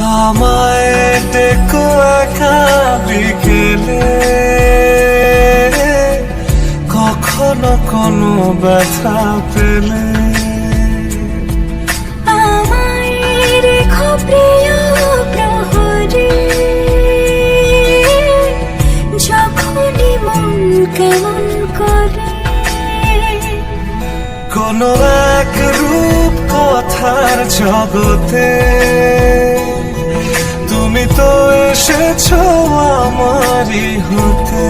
আমায় ডেকো একা বিকেলে, কখনো কোনো ব্যথা পেলে। আমায় রেখো প্রিয় প্রহরে, যখনই মন কেমন করে। কোনো এক রূপ কথার জগতে তুমি তো এসেছো আমারই হতে।